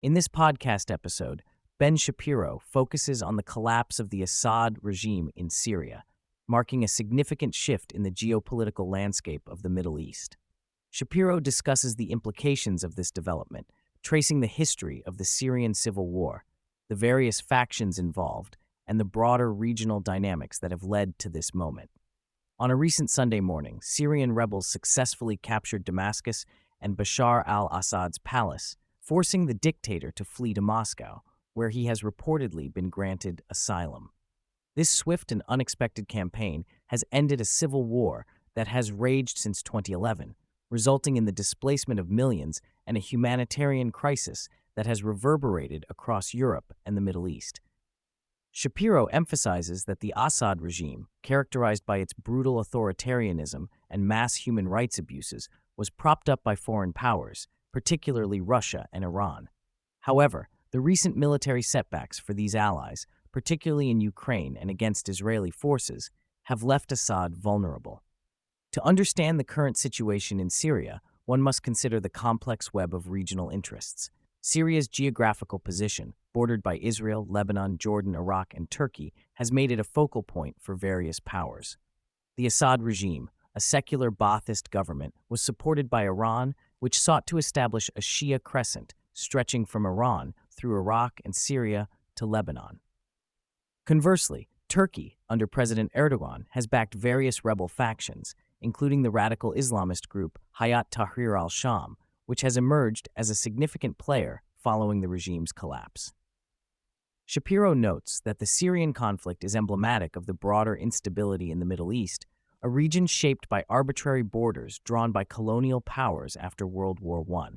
In this podcast episode, Ben Shapiro focuses on the collapse of the Assad regime in Syria, marking a significant shift in the geopolitical landscape of the Middle East. Shapiro discusses the implications of this development, tracing the history of the Syrian civil war, the various factions involved, and the broader regional dynamics that have led to this moment. On a recent Sunday morning, Syrian rebels successfully captured Damascus and Bashar al-Assad's palace, forcing the dictator to flee to Moscow, where he has reportedly been granted asylum. This swift and unexpected campaign has ended a civil war that has raged since 2011, resulting in the displacement of millions and a humanitarian crisis that has reverberated across Europe and the Middle East. Shapiro emphasizes that the Assad regime, characterized by its brutal authoritarianism and mass human rights abuses, was propped up by foreign powers, particularly Russia and Iran. However, the recent military setbacks for these allies, particularly in Ukraine and against Israeli forces, have left Assad vulnerable. To understand the current situation in Syria, one must consider the complex web of regional interests. Syria's geographical position, bordered by Israel, Lebanon, Jordan, Iraq, and Turkey, has made it a focal point for various powers. The Assad regime, a secular Ba'athist government, was supported by Iran, which sought to establish a Shia crescent stretching from Iran through Iraq and Syria to Lebanon. Conversely, Turkey, under President Erdogan, has backed various rebel factions, including the radical Islamist group Hay'at Tahrir al-Sham, which has emerged as a significant player following the regime's collapse. Shapiro notes that the Syrian conflict is emblematic of the broader instability in the Middle East, a region shaped by arbitrary borders drawn by colonial powers after World War I.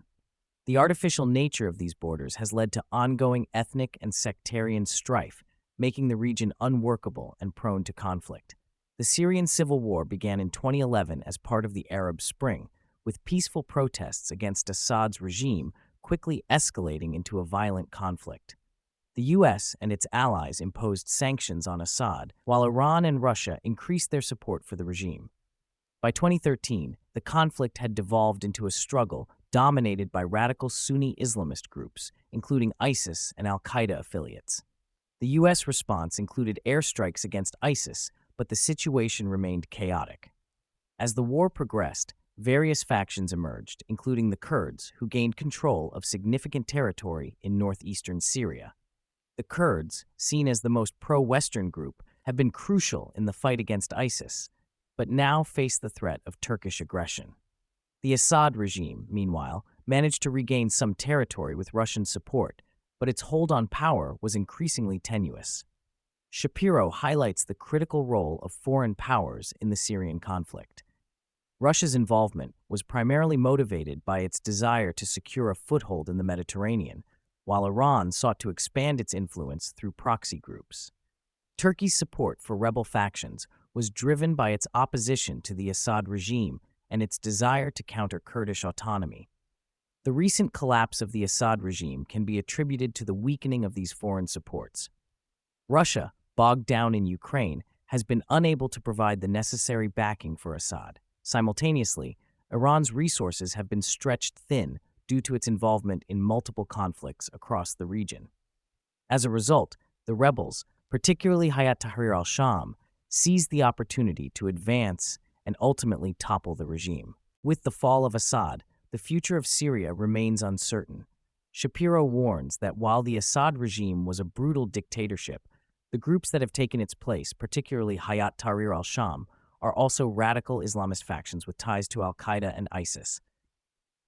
The artificial nature of these borders has led to ongoing ethnic and sectarian strife, making the region unworkable and prone to conflict. The Syrian civil war began in 2011 as part of the Arab Spring, with peaceful protests against Assad's regime quickly escalating into a violent conflict. The U.S. and its allies imposed sanctions on Assad, while Iran and Russia increased their support for the regime. By 2013, the conflict had devolved into a struggle dominated by radical Sunni Islamist groups, including ISIS and al-Qaeda affiliates. The U.S. response included airstrikes against ISIS, but the situation remained chaotic. As the war progressed, various factions emerged, including the Kurds, who gained control of significant territory in northeastern Syria. The Kurds, seen as the most pro-Western group, have been crucial in the fight against ISIS, but now face the threat of Turkish aggression. The Assad regime, meanwhile, managed to regain some territory with Russian support, but its hold on power was increasingly tenuous. Shapiro highlights the critical role of foreign powers in the Syrian conflict. Russia's involvement was primarily motivated by its desire to secure a foothold in the Mediterranean, while Iran sought to expand its influence through proxy groups. Turkey's support for rebel factions was driven by its opposition to the Assad regime and its desire to counter Kurdish autonomy. The recent collapse of the Assad regime can be attributed to the weakening of these foreign supports. Russia, bogged down in Ukraine, has been unable to provide the necessary backing for Assad. Simultaneously, Iran's resources have been stretched thin due to its involvement in multiple conflicts across the region. As a result, the rebels, particularly Hay'at Tahrir al-Sham, seized the opportunity to advance and ultimately topple the regime. With the fall of Assad, the future of Syria remains uncertain. Shapiro warns that while the Assad regime was a brutal dictatorship, the groups that have taken its place, particularly Hay'at Tahrir al-Sham, are also radical Islamist factions with ties to al-Qaeda and ISIS.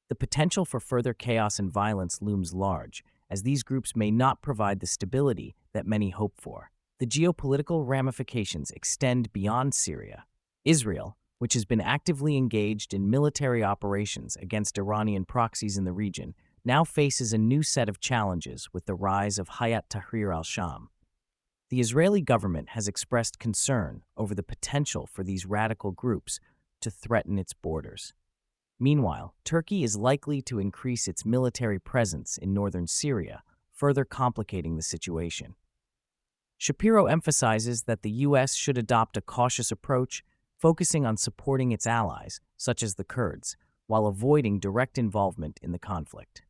The potential for further chaos and violence looms large, as these groups may not provide the stability that many hope for. The geopolitical ramifications extend beyond Syria. Israel, which has been actively engaged in military operations against Iranian proxies in the region, now faces a new set of challenges with the rise of Hay'at Tahrir al-Sham. The Israeli government has expressed concern over the potential for these radical groups to threaten its borders. Meanwhile, Turkey is likely to increase its military presence in northern Syria, further complicating the situation. Shapiro emphasizes that the U.S. should adopt a cautious approach, focusing on supporting its allies, such as the Kurds, while avoiding direct involvement in the conflict.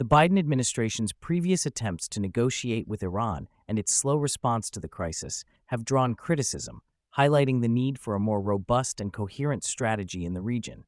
The Biden administration's previous attempts to negotiate with Iran and its slow response to the crisis have drawn criticism, highlighting the need for a more robust and coherent strategy in the region.